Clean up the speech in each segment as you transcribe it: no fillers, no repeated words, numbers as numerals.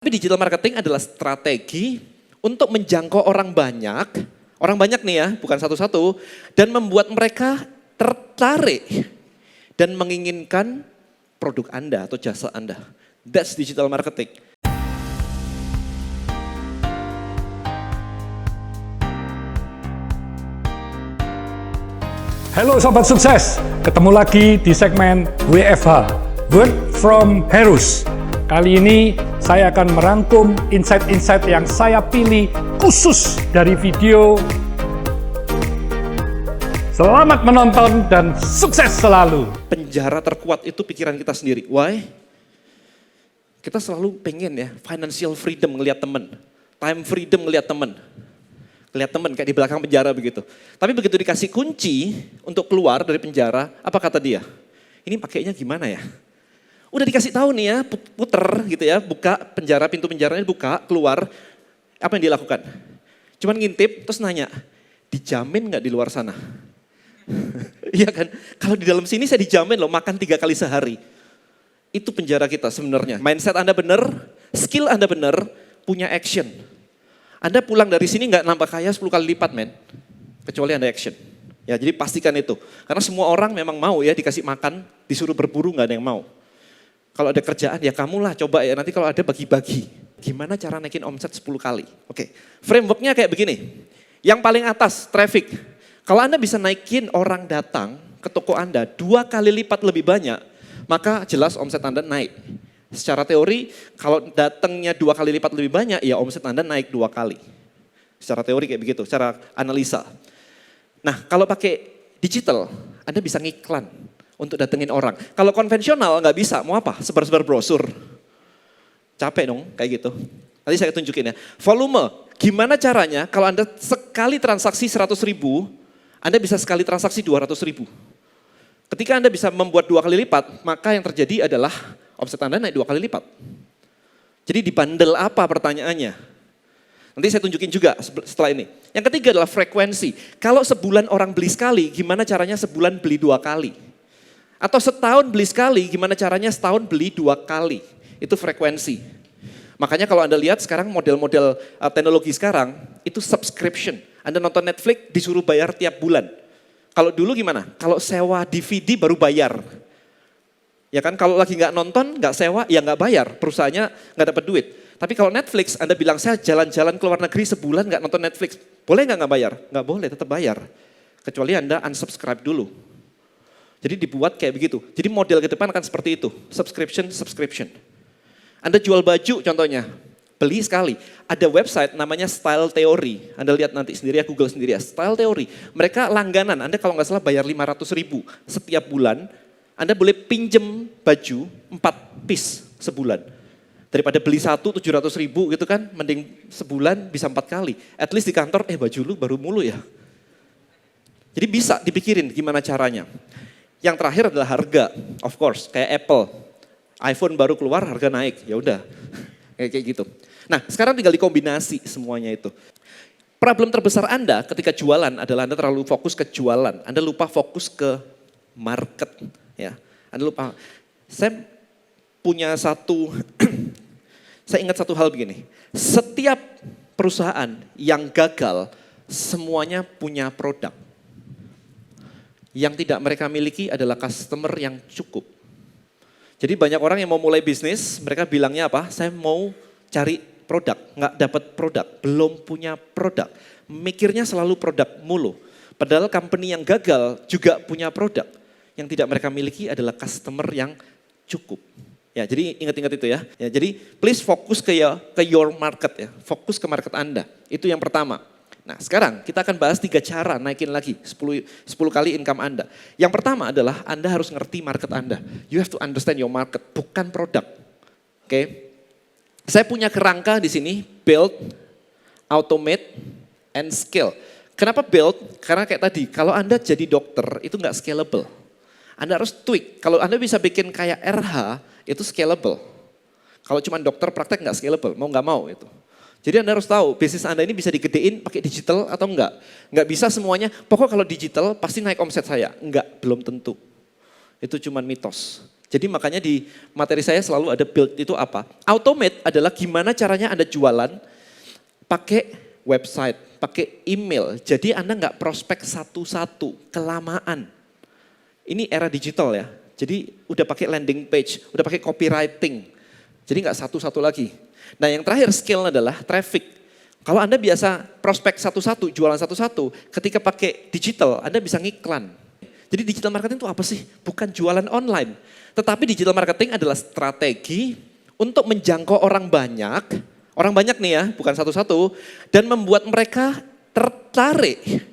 Tapi digital marketing adalah strategi untuk menjangkau orang banyak nih ya, bukan satu-satu, dan membuat mereka tertarik dan menginginkan produk Anda atau jasa Anda. That's digital marketing. Halo Sobat Sukses, ketemu lagi di segmen WFH, Word from Heroes. Kali ini saya akan merangkum insight-insight yang saya pilih khusus dari video. Selamat menonton dan sukses selalu. Penjara terkuat itu pikiran kita sendiri. Why? Kita selalu pengen ya, financial freedom ngelihat temen, time freedom ngelihat temen. Lihat temen kayak di belakang penjara begitu. Tapi begitu dikasih kunci untuk keluar dari penjara, apa kata dia? Ini pakainya gimana ya? Udah dikasih tahu nih ya, puter gitu ya, buka penjara, pintu penjaranya buka, keluar. Apa yang dilakukan? Cuman ngintip, terus nanya, dijamin gak di luar sana? Iya kan? Kalau di dalam sini saya dijamin loh, makan 3 kali sehari. Itu penjara kita sebenarnya. Mindset Anda benar, skill Anda benar, punya action. Anda pulang dari sini nggak nambah kaya 10 kali lipat, men. Kecuali Anda action. Ya, jadi pastikan itu. Karena semua orang memang mau ya dikasih makan, disuruh berburu nggak ada yang mau. Kalau ada kerjaan ya kamulah coba ya, nanti kalau ada bagi-bagi. Gimana cara naikin omset 10 kali? Oke, frameworknya kayak begini. Yang paling atas, traffic. Kalau Anda bisa naikin orang datang ke toko Anda 2 kali lipat lebih banyak, maka jelas omset Anda naik. Secara teori, kalau datangnya 2 kali lipat lebih banyak, ya omset Anda naik 2 kali. Secara teori kayak begitu, secara analisa. Nah, kalau pakai digital, Anda bisa ngiklan untuk datengin orang. Kalau konvensional nggak bisa, mau apa? Sebar-sebar brosur. Capek dong, kayak gitu. Nanti saya tunjukin ya. Volume, gimana caranya kalau Anda sekali transaksi 100 ribu, Anda bisa sekali transaksi 200 ribu. Ketika Anda bisa membuat 2 kali lipat, maka yang terjadi adalah omset Anda naik 2 kali lipat. Jadi dibandel apa pertanyaannya? Nanti saya tunjukin juga setelah ini. Yang ketiga adalah frekuensi. Kalau sebulan orang beli sekali, gimana caranya sebulan beli 2 kali? Atau setahun beli sekali, gimana caranya setahun beli 2 kali? Itu frekuensi. Makanya kalau Anda lihat sekarang model-model teknologi sekarang, itu subscription. Anda nonton Netflix disuruh bayar tiap bulan. Kalau dulu gimana? Kalau sewa DVD baru bayar. Ya kan, kalau lagi nggak nonton, nggak sewa, ya nggak bayar. Perusahaannya nggak dapat duit. Tapi kalau Netflix, Anda bilang saya jalan-jalan ke luar negeri sebulan nggak nonton Netflix. Boleh nggak bayar? Nggak boleh, tetap bayar. Kecuali Anda unsubscribe dulu. Jadi dibuat kayak begitu. Jadi model ke depan akan seperti itu. Subscription. Anda jual baju contohnya. Beli sekali. Ada website namanya Style Theory. Anda lihat nanti sendiri ya, Google sendiri ya. Style Theory. Mereka langganan. Anda kalau nggak salah bayar 500 ribu setiap bulan. Anda boleh pinjem baju 4 piece sebulan. Daripada beli 700 ribu gitu kan. Mending sebulan bisa 4 kali. At least di kantor, baju lu baru mulu ya. Jadi bisa dipikirin gimana caranya. Yang terakhir adalah harga, of course, kayak Apple. iPhone baru keluar harga naik, ya udah. Kayak gitu. Nah, sekarang tinggal dikombinasi semuanya itu. Problem terbesar Anda ketika jualan adalah Anda terlalu fokus ke jualan. Anda lupa fokus ke market, ya. Anda lupa. Saya punya saya ingat satu hal begini. Setiap perusahaan yang gagal, semuanya punya produk. Yang tidak mereka miliki adalah customer yang cukup. Jadi banyak orang yang mau mulai bisnis, mereka bilangnya apa? Saya mau cari produk, nggak dapat produk, belum punya produk. Mikirnya selalu produk mulu. Padahal company yang gagal juga punya produk. Yang tidak mereka miliki adalah customer yang cukup. Ya, jadi ingat-ingat itu ya. Ya, jadi please fokus ke your market ya, fokus ke market Anda. Itu yang pertama. Nah sekarang kita akan bahas 3 cara naikin lagi 10 kali income Anda. Yang pertama adalah Anda harus ngerti market Anda. You have to understand your market, bukan produk. Oke. Saya punya kerangka di sini, build, automate, and scale. Kenapa build? Karena kayak tadi, kalau Anda jadi dokter itu nggak scalable. Anda harus tweak. Kalau Anda bisa bikin kayak RH, itu scalable. Kalau cuma dokter praktek nggak scalable, mau nggak mau itu. Jadi Anda harus tahu bisnis Anda ini bisa digedein pakai digital atau enggak. Enggak bisa semuanya, pokok kalau digital pasti naik omset saya. Enggak, belum tentu. Itu cuma mitos. Jadi makanya di materi saya selalu ada build itu apa. Automate adalah gimana caranya Anda jualan pakai website, pakai email. Jadi Anda nggak prospek satu-satu, kelamaan. Ini era digital ya. Jadi udah pakai landing page, udah pakai copywriting. Jadi nggak satu-satu lagi. Nah yang terakhir skill adalah traffic. Kalau Anda biasa prospek satu-satu, jualan satu-satu, ketika pakai digital Anda bisa ngiklan. Jadi digital marketing itu apa sih? Bukan jualan online. Tetapi digital marketing adalah strategi untuk menjangkau orang banyak nih ya, bukan satu-satu, dan membuat mereka tertarik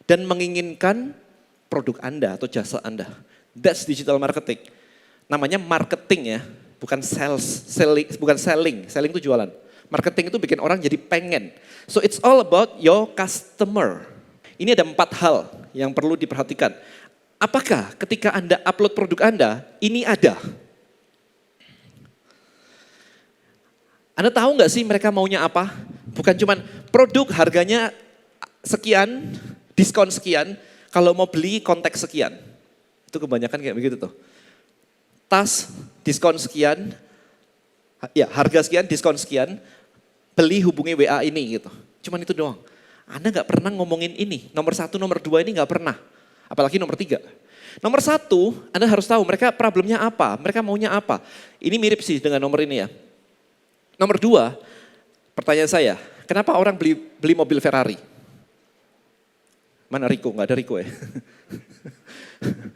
dan menginginkan produk Anda atau jasa Anda. That's digital marketing. Namanya marketing ya, bukan selling itu jualan. Marketing itu bikin orang jadi pengen. So it's all about your customer. Ini ada 4 hal yang perlu diperhatikan. Apakah ketika Anda upload produk Anda, ini ada? Anda tahu nggak sih mereka maunya apa? Bukan cuman produk harganya sekian, diskon sekian, kalau mau beli konteks sekian. Itu kebanyakan kayak begitu tuh. Tas, diskon sekian, ya harga sekian, diskon sekian, beli hubungi WA ini gitu. Cuman itu doang. Anda nggak pernah ngomongin ini, nomor 1, nomor 2 ini nggak pernah. Apalagi nomor 3. Nomor 1, Anda harus tahu mereka problemnya apa, mereka maunya apa. Ini mirip sih dengan nomor ini ya. Nomor 2, pertanyaan saya, kenapa orang beli mobil Ferrari? Mana Riko? Nggak ada Riko ya.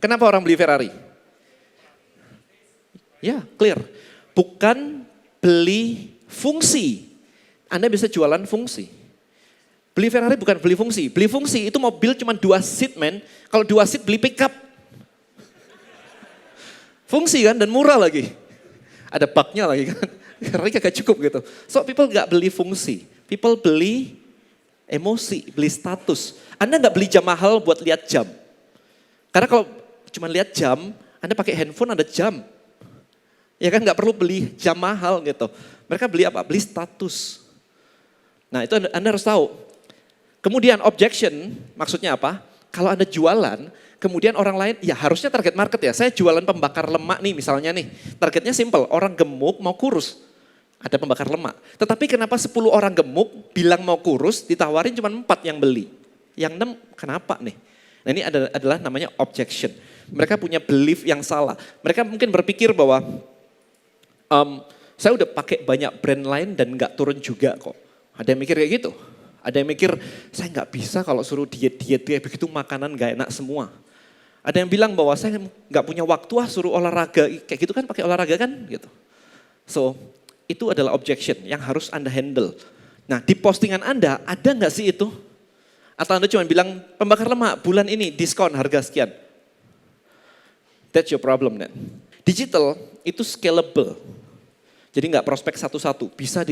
Kenapa orang beli Ferrari? Ya, clear. Bukan beli fungsi. Anda bisa jualan fungsi. Beli Ferrari bukan beli fungsi. Beli fungsi itu mobil cuma 2 seat men. Kalau 2 seat beli pickup. Fungsi kan dan murah lagi. Ada baknya lagi kan. Ferrari kagak cukup gitu. So people gak beli fungsi. People beli emosi, beli status. Anda gak beli jam mahal buat lihat jam. Karena kalau cuma lihat jam, Anda pakai handphone ada jam. Ya kan gak perlu beli jam mahal gitu. Mereka beli apa? Beli status. Nah itu Anda harus tahu. Kemudian objection, maksudnya apa? Kalau Anda jualan, kemudian orang lain, ya harusnya target market ya. Saya jualan pembakar lemak nih misalnya nih. Targetnya simple, orang gemuk mau kurus. Ada pembakar lemak. Tetapi kenapa 10 orang gemuk bilang mau kurus, ditawarin cuma 4 yang beli. Yang 6 kenapa nih? Nah ini adalah namanya objection. Mereka punya belief yang salah. Mereka mungkin berpikir bahwa, saya udah pakai banyak brand lain dan gak turun juga kok. Ada yang mikir kayak gitu. Ada yang mikir, saya nggak bisa kalau suruh diet-diet kayak begitu makanan nggak enak semua. Ada yang bilang bahwa saya nggak punya waktu suruh olahraga, kayak gitu kan pakai olahraga kan gitu. So, itu adalah objection yang harus Anda handle. Nah, di postingan Anda ada nggak sih itu? Atau Anda cuma bilang, pembakar lemak bulan ini diskon harga sekian. That's your problem then. Digital itu scalable. Jadi nggak prospek satu-satu, bisa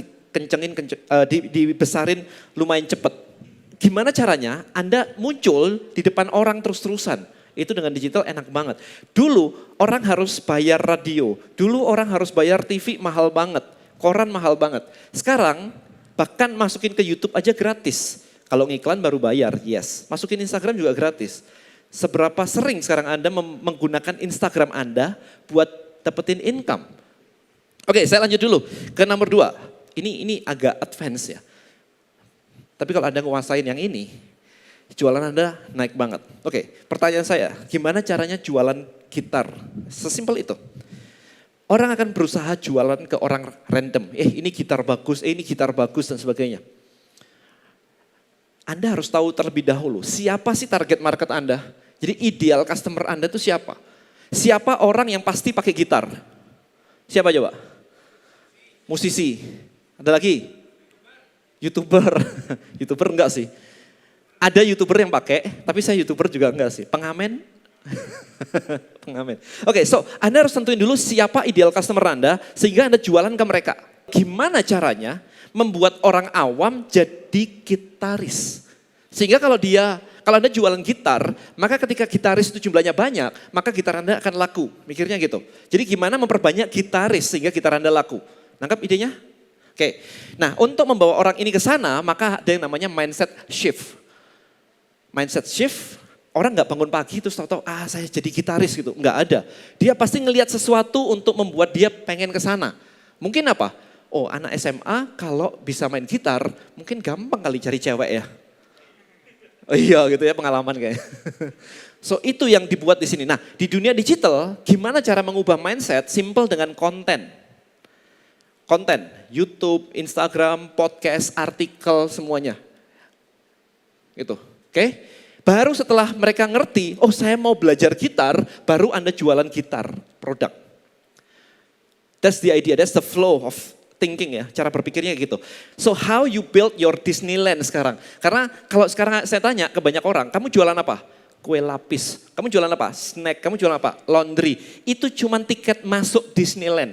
dibesarin lumayan cepat. Gimana caranya Anda muncul di depan orang terus-terusan? Itu dengan digital enak banget. Dulu orang harus bayar radio, dulu orang harus bayar TV mahal banget, koran mahal banget. Sekarang bahkan masukin ke YouTube aja gratis. Kalau ngiklan baru bayar, yes. Masukin Instagram juga gratis. Seberapa sering sekarang Anda menggunakan Instagram Anda buat dapetin income? Oke, saya lanjut dulu ke nomor 2. Ini agak advance ya. Tapi kalau Anda nguasain yang ini, jualan Anda naik banget. Oke, pertanyaan saya, gimana caranya jualan gitar? Sesimpel itu. Orang akan berusaha jualan ke orang random. Ini gitar bagus, ini gitar bagus dan sebagainya. Anda harus tahu terlebih dahulu, siapa sih target market Anda? Jadi ideal customer Anda itu siapa? Siapa orang yang pasti pakai gitar? Siapa coba? Musisi. Ada lagi? YouTuber. YouTuber enggak sih. Ada YouTuber yang pakai, tapi saya YouTuber juga enggak sih. Pengamen? Pengamen. Oke, so Anda harus tentuin dulu siapa ideal customer Anda, sehingga Anda jualan ke mereka. Gimana caranya membuat orang awam jadi gitaris? Sehingga kalau Anda jualan gitar, maka ketika gitaris itu jumlahnya banyak, maka gitar Anda akan laku. Mikirnya gitu. Jadi gimana memperbanyak gitaris sehingga gitar Anda laku? Nangkap idenya? Oke. Nah, untuk membawa orang ini ke sana, maka ada yang namanya mindset shift. Mindset shift, Orang nggak bangun pagi terus tahu-tahu, saya jadi gitaris gitu. Nggak ada. Dia pasti ngelihat sesuatu untuk membuat dia pengen ke sana. Mungkin apa? Oh, anak SMA kalau bisa main gitar, mungkin gampang kali cari cewek ya. Oh iya gitu ya, pengalaman kayaknya. So itu yang dibuat di sini. Nah, di dunia digital, gimana cara mengubah mindset? Simple dengan konten. Konten, YouTube, Instagram, podcast, artikel, semuanya. Gitu, oke? Baru setelah mereka ngerti, oh saya mau belajar gitar, baru Anda jualan gitar, produk. That's the idea, that's the flow of thinking ya, cara berpikirnya gitu. So how you build your Disneyland sekarang? Karena kalau sekarang saya tanya ke banyak orang, kamu jualan apa? Kue lapis, kamu jualan apa? Snack, kamu jualan apa? Laundry. Itu cuma tiket masuk Disneyland.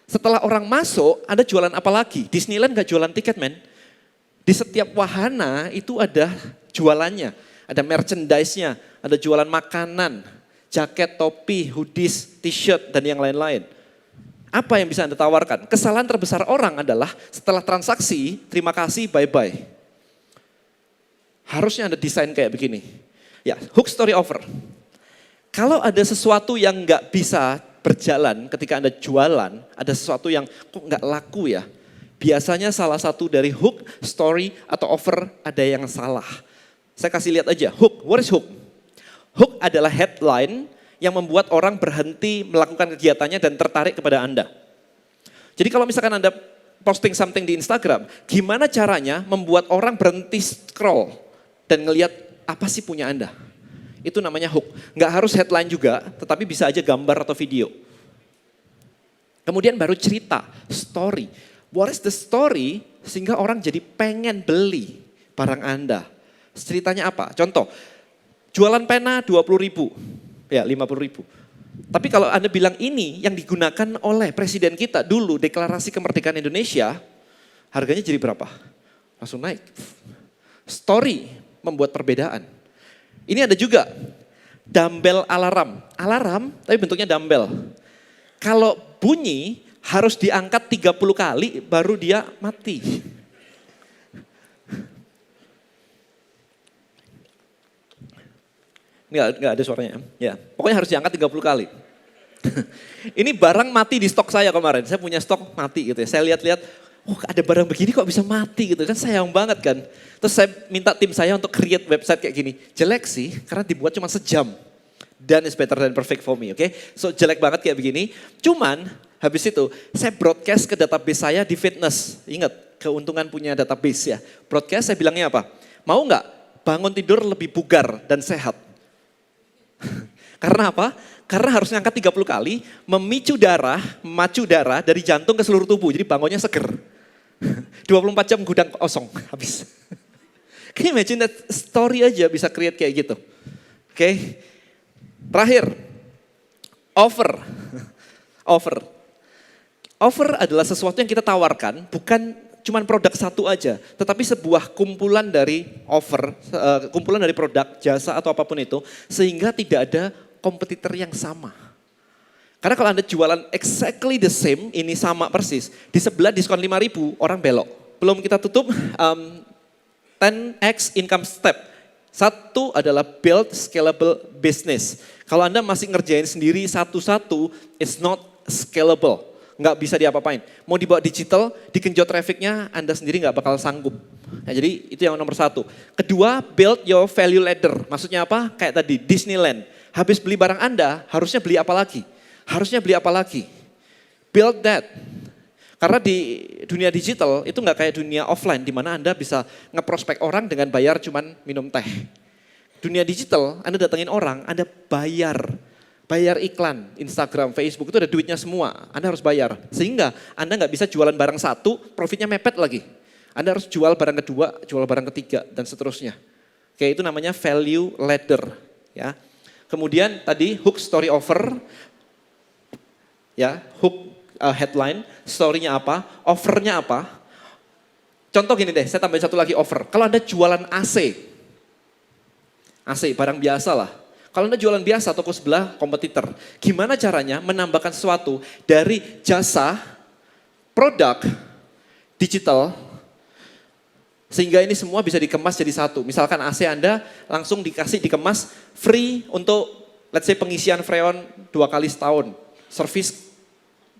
Setelah orang masuk, Anda jualan apa lagi? Disneyland gak jualan tiket men. Di setiap wahana itu ada jualannya. Ada merchandise-nya, ada jualan makanan, jaket, topi, hoodies, t-shirt, dan yang lain-lain. Apa yang bisa Anda tawarkan? Kesalahan terbesar orang adalah setelah transaksi, terima kasih, bye-bye. Harusnya Anda desain kayak begini. Ya, hook story offer. Kalau ada sesuatu yang nggak bisa berjalan ketika Anda jualan, ada sesuatu yang kok nggak laku ya. Biasanya salah satu dari hook, story, atau offer ada yang salah. Saya kasih lihat aja, hook, what is hook? Hook adalah headline yang membuat orang berhenti melakukan kegiatannya dan tertarik kepada Anda. Jadi kalau misalkan Anda posting something di Instagram, gimana caranya membuat orang berhenti scroll dan ngelihat apa sih punya Anda? Itu namanya hook. Nggak harus headline juga, tetapi bisa aja gambar atau video. Kemudian baru cerita, story. What is the story sehingga orang jadi pengen beli barang Anda? Ceritanya apa? Contoh, jualan pena 20.000, ya 50.000. Tapi kalau Anda bilang ini yang digunakan oleh presiden kita dulu, deklarasi kemerdekaan Indonesia, harganya jadi berapa? Langsung naik. Story membuat perbedaan. Ini ada juga dumbbell alarm. Alarm tapi bentuknya dumbbell. Kalau bunyi harus diangkat 30 kali baru dia mati. Enggak ada suaranya. Ya, pokoknya harus diangkat 30 kali. Ini barang mati di stok saya kemarin. Saya punya stok mati gitu ya. Saya lihat-lihat, ada barang begini kok bisa mati gitu kan, sayang banget kan. Terus saya minta tim saya untuk create website kayak gini. Jelek sih, karena dibuat cuma sejam. Done is better than perfect for me, oke? So jelek banget kayak begini. Cuman habis itu saya broadcast ke database saya di fitness. Ingat, keuntungan punya database ya. Broadcast saya bilangnya apa? Mau nggak bangun tidur lebih bugar dan sehat? Karena apa? Karena harus ngangkat 30 kali, memacu darah dari jantung ke seluruh tubuh. Jadi bangunnya seger. 24 jam gudang kosong, habis. Can you imagine that story aja bisa create kayak gitu. Oke. Terakhir, offer. Offer adalah sesuatu yang kita tawarkan, bukan cuma produk satu aja, tetapi sebuah kumpulan dari offer, kumpulan dari produk, jasa atau apapun itu, sehingga tidak ada kompetitor yang sama. Karena kalau Anda jualan exactly the same, ini sama persis, di sebelah diskon 5.000, orang belok. Belum kita tutup, 10x income step. Satu adalah build scalable business. Kalau Anda masih ngerjain sendiri satu-satu, it's not scalable. Nggak bisa diapa-apain. Mau dibawa digital, digenjot trafficnya, Anda sendiri nggak bakal sanggup. Nah, jadi itu yang nomor satu. Kedua, build your value ladder. Maksudnya apa? Kayak tadi, Disneyland. Habis beli barang Anda, harusnya beli apa lagi? Build that. Karena di dunia digital itu nggak kayak dunia offline, di mana Anda bisa ngeprospek orang dengan bayar cuman minum teh. Dunia digital, Anda datengin orang, Anda bayar iklan, Instagram, Facebook itu ada duitnya semua, Anda harus bayar. Sehingga Anda nggak bisa jualan barang satu, profitnya mepet lagi. Anda harus jual barang kedua, jual barang ketiga, dan seterusnya. Oke, itu namanya value ladder. Ya. Kemudian tadi hook story offer, ya hook headline, story-nya apa, offer-nya apa. Contoh gini deh, saya tambahin satu lagi offer. Kalau Anda jualan AC barang biasa lah. Kalau Anda jualan biasa, toko sebelah kompetitor. Gimana caranya menambahkan sesuatu dari jasa, produk, digital, Sehingga ini semua bisa dikemas jadi satu. Misalkan AC Anda langsung dikemas free untuk let's say pengisian freon 2 kali setahun, service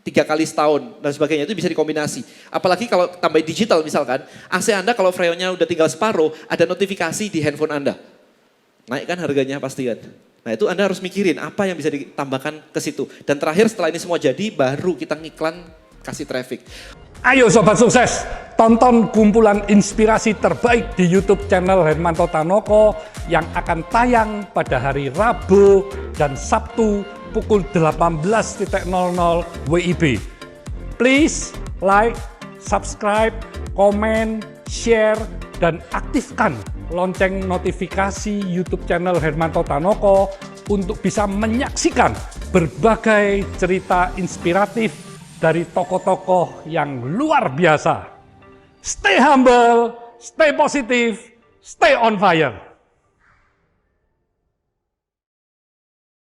3 kali setahun dan sebagainya, itu bisa dikombinasi. Apalagi kalau tambah digital misalkan, AC Anda kalau freonnya udah tinggal separuh, ada notifikasi di handphone Anda. Naik kan harganya pasti kan. Nah itu Anda harus mikirin apa yang bisa ditambahkan ke situ. Dan terakhir setelah ini semua jadi, baru kita ngiklan kasih traffic. Ayo Sobat Sukses, tonton kumpulan inspirasi terbaik di YouTube channel Hermanto Tanoko yang akan tayang pada hari Rabu dan Sabtu pukul 18.00 WIB. Please like, subscribe, komen, share, dan aktifkan lonceng notifikasi YouTube channel Hermanto Tanoko untuk bisa menyaksikan berbagai cerita inspiratif dari tokoh-tokoh yang luar biasa. Stay humble, stay positive, stay on fire.